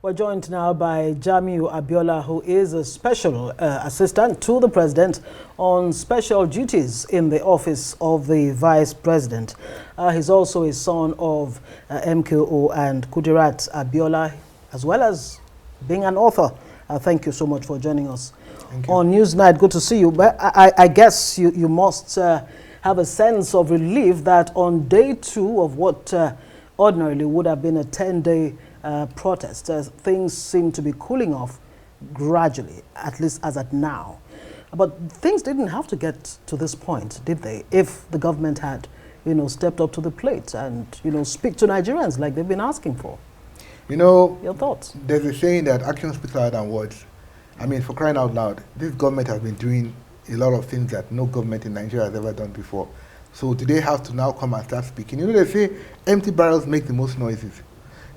We're joined now by Jamiu Abiola, who is a special assistant to the president on special duties in the office of the vice president. He's also a son of MKO and Kudirat Abiola, as well as being an author. Thank you so much for joining us on Newsnight. Good to see you. But I guess you must have a sense of relief that on day 2 of what ordinarily would have been a 10-day protest, things seem to be cooling off gradually, at least as at now. But things didn't have to get to this point, did they? If the government had, stepped up to the plate and, speak to Nigerians like they've been asking for. Your thoughts? There's a saying that action speaks louder than words. I mean, for crying out loud, this government has been doing a lot of things that no government in Nigeria has ever done before. So do they have to now come and start speaking? They say empty barrels make the most noises.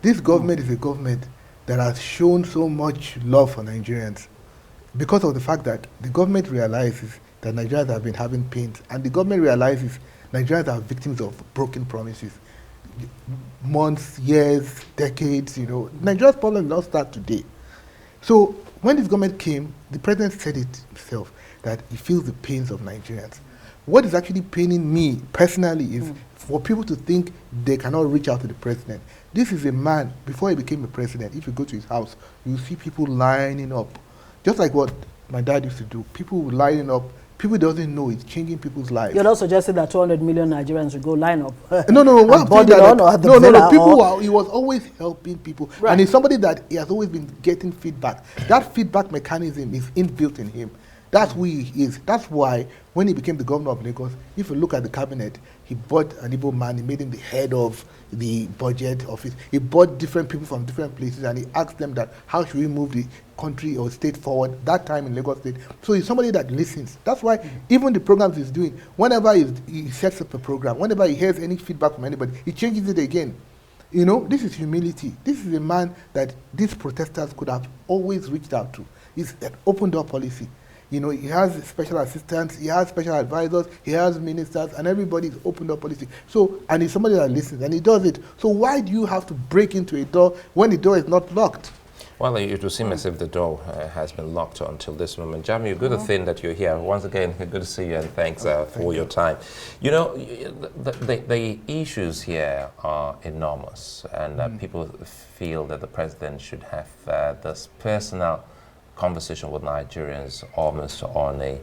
This government is a government that has shown so much love for Nigerians because of the fact that the government realizes that Nigerians have been having pains, and the government realizes Nigerians are victims of broken promises. Months, years, decades, Nigeria's problem did not start today. So when this government came, the president said it himself, that he feels the pains of Nigerians. What is actually paining me personally is for people to think they cannot reach out to the president. This is a man, before he became a president, if you go to his house, you see people lining up. Just like what my dad used to do. People lining up. People doesn't know it's changing people's lives. You're not suggesting that 200 million Nigerians should go line up. No. He was always helping people. Right. And he's somebody that he has always been getting feedback. That feedback mechanism is inbuilt in him. That's who he is. That's why when he became the governor of Lagos, if you look at the cabinet, he bought an Igbo man, he made him the head of the budget office. He bought different people from different places and he asked them that how should we move the country or state forward, that time in Lagos State. So he's somebody that listens. That's why even the programs he's doing, whenever he sets up a program, whenever he hears any feedback from anybody, he changes it again. This is humility. This is a man that these protesters could have always reached out to. He's an open door policy. He has special assistants, he has special advisors, he has ministers, and everybody's opened up policy. So, and he's somebody that listens, and he does it. So why do you have to break into a door when the door is not locked? Well, it would seem as if the door has been locked until this moment. Jamie, good thing that you're here. Once again, good to see you, and thanks for your time. The issues here are enormous, and people feel that the president should have this personal conversation with Nigerians almost on a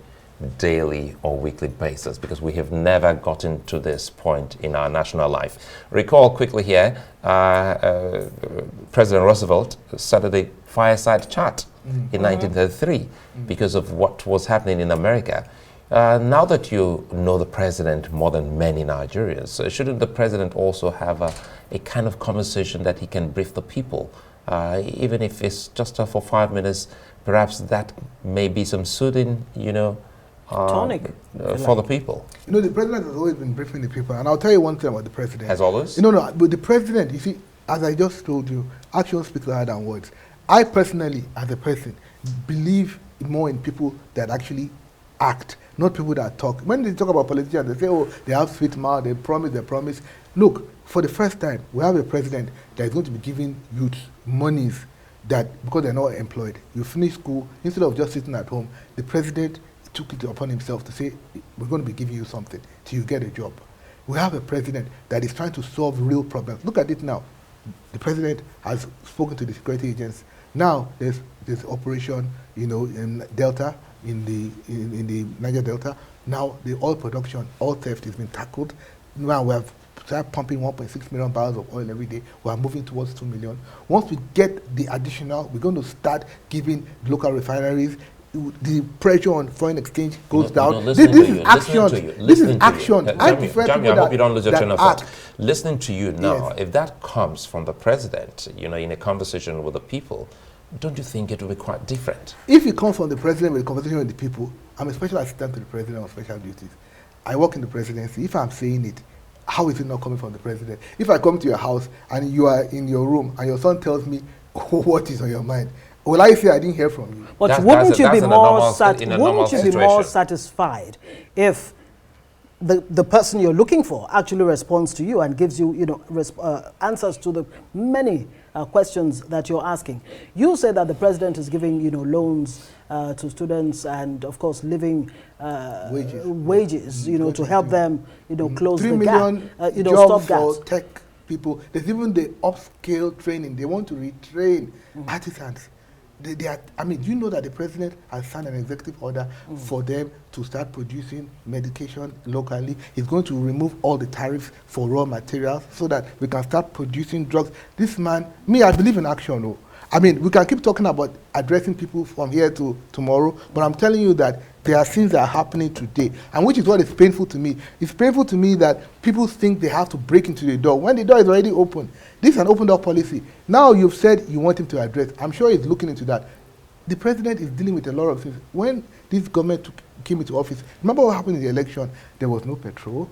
daily or weekly basis, because we have never gotten to this point in our national life. Recall quickly here, President Roosevelt started a fireside chat in 1933 because of what was happening in America. Now that you know the president more than many Nigerians, shouldn't the president also have a kind of conversation that he can brief the people, even if it's just for 5 minutes? Perhaps that may be some soothing, tonic for the people. The president has always been briefing the people, and I'll tell you one thing about the president. As always? No, but the president, you see, as I just told you, actions speak louder than words. I personally, as a person, believe more in people that actually act, not people that talk. When they talk about politicians, they say, oh, they have sweet mouth, they promise. Look, for the first time, we have a president that is going to be giving youths monies that, because they're not employed, you finish school, instead of just sitting at home, the president took it upon himself to say, we're going to be giving you something till you get a job. We have a president that is trying to solve real problems. Look at it now. The president has spoken to the security agents. Now there's operation, in Delta, in the Niger Delta. Now the oil production, oil theft has been tackled. Now we have started pumping 1.6 million barrels of oil every day. We are moving towards 2 million. Once we get the additional, we're going to start giving local refineries. The pressure on foreign exchange goes down. This is action. This is action. I prefer people I hope you don't lose your train of thought. act. Listening to you now, if that comes from the president, in a conversation with the people, don't you think it will be quite different? If it comes from the president with a conversation with the people, I'm a special assistant to the president on special duties. I work in the presidency. If I'm saying it, how is it not coming from the president? If I come to your house and you are in your room and your son tells me what is on your mind, will I say I didn't hear from you? But wouldn't you be more satisfied if the person you're looking for actually responds to you and gives you, answers to the many questions that you're asking. You say that the president is giving, loans to students and, of course, living wages, to help them, close 3 the million gap, jobs stop gaps. for tech people. There's even the upscale training. They want to retrain artisans. They are, do you know that the president has signed an executive order for them to start producing medication locally? He's going to remove all the tariffs for raw materials so that we can start producing drugs. This man, I believe in action. Oh. We can keep talking about addressing people from here to tomorrow, but I'm telling you that there are things that are happening today, and which is what is painful to me. It's painful to me that people think they have to break into the door when the door is already open. This is an open door policy. Now you've said you want him to address. I'm sure he's looking into that. The president is dealing with a lot of things. When this government came into office, remember what happened in the election? There was no petrol.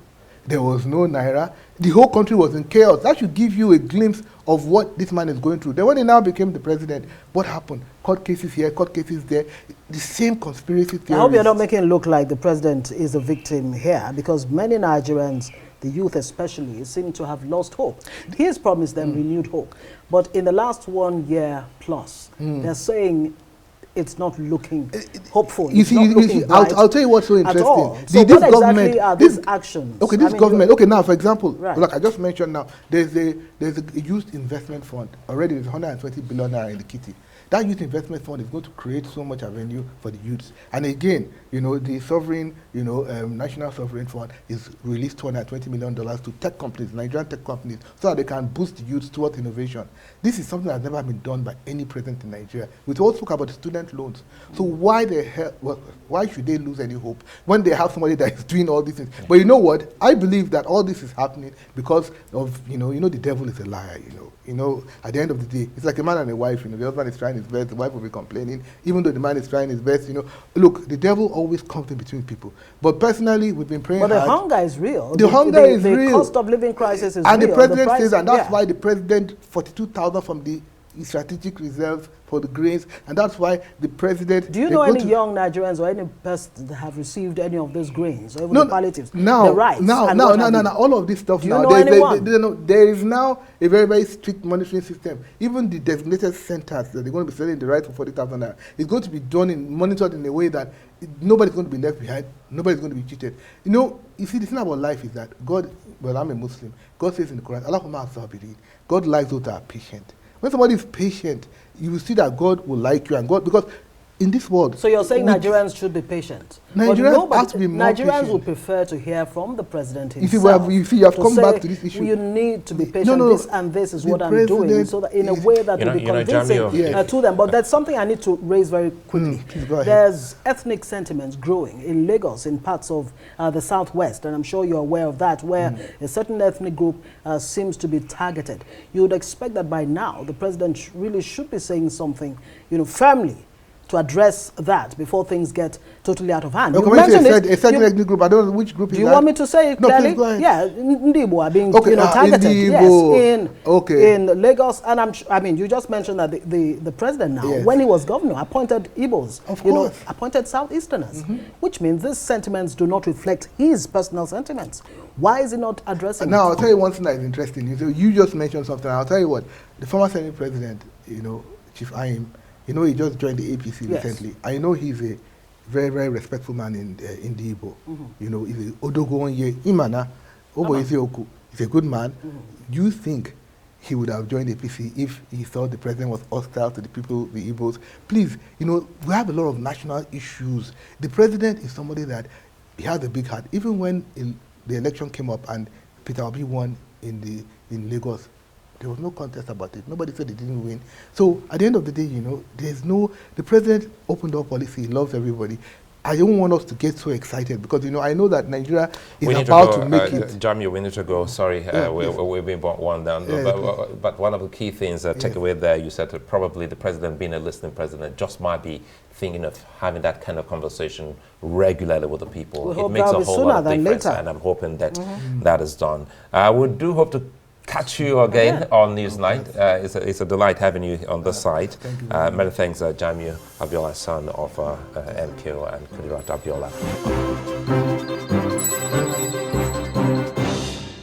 There was no naira. The whole country was in chaos. That should give you a glimpse of what this man is going through. Then when he now became the president, what happened? Court cases here, court cases there. The same conspiracy theories. I hope you're not making it look like the president is a victim here, because many Nigerians, the youth especially, seem to have lost hope. He has promised them renewed hope. But in the last 1 year plus, they're saying it's not looking hopeful. I'll tell you what's so interesting. So what exactly are these actions? Okay, this government. Okay, now for example, right. Like I just mentioned, now there's a youth investment fund already. There's 120 billion naira in the kitty. That youth investment fund is going to create so much avenue for the youths. And again, the sovereign, national sovereign fund is released $220 million to tech companies, Nigerian tech companies, so that they can boost the youths towards innovation. This is something that's never been done by any president in Nigeria. We also spoke about the student loans. So why should they lose any hope when they have somebody that is doing all these things? But you know what? I believe that all this is happening because of, the devil is a liar, at the end of the day, it's like a man and a wife, the husband is trying his best, the wife will be complaining, even though the man is trying his best, Look, the devil always comes in between people. But personally, we've been praying But the hard. hunger is real. The hunger is real. The cost of living crisis is real. And the president says, and that's why the president, 42,000 from the strategic reserves for the grains, and that's why the president... Do you know any young Nigerians or any person that have received any of those grains, or even the palliatives? Now, all of this stuff now. There is now a very, very strict monitoring system. Even the designated centers that they're going to be selling the rice for 40,000 naira is going to be monitored in a way that nobody's going to be left behind, nobody's going to be cheated. You see, the thing about life is that God, I'm a Muslim, God says in the Quran, God likes those that are patient. When somebody is patient, you will see that God will like you, and God, because in this world... So you're saying Nigerians should be patient? Nigerians have to be more patient. Nigerians would prefer to hear from the president himself. You have come back to this issue. You need to be patient. This and this is what I'm doing, so that in a way that will be convincing to them. But that's something I need to raise very quickly. There's ethnic sentiments growing in Lagos, in parts of the southwest, and I'm sure you're aware of that, where a certain ethnic group seems to be targeted. You would expect that by now the president really should be saying something, firmly, to address that before things get totally out of hand. You mentioned a certain ethnic group. I don't know which group is that. Do you want me to say it clearly? No, please go ahead. Yeah, Ndibo are being targeted. In Lagos, and you just mentioned that the president now, when he was governor, appointed Igbos, appointed Southeasterners, which means these sentiments do not reflect his personal sentiments. Why is he not addressing Now, it? I'll tell you one thing that is interesting. You just mentioned something. I'll tell you what. The former Senate President, Chief Ayim, he just joined the APC recently. I know he's a very, very respectful man in the Igbo. He's a Odogonye Imana, he's a good man. Do you think he would have joined the APC if he thought the president was hostile to the people, the Igbos? Please, we have a lot of national issues. The president is somebody that he has a big heart. Even when the election came up and Peter Obi won in Lagos, there was no contest about it. Nobody said he didn't win. So at the end of the day, the president open door policy, he loves everybody. I don't want us to get so excited because, I know that Nigeria is about to make it. Jamie, we need to go. Sorry, we've been one down. But one of the key things that take away there, you said that probably the president, being a listening president, just might be thinking of having that kind of conversation regularly with the people. It makes a whole lot of difference, and I'm hoping that that is done. We do hope to catch you again on Newsnight. It's a delight having you on this side. Many thanks, Jamie Abiola, son of MKO and Kudirat Abiola.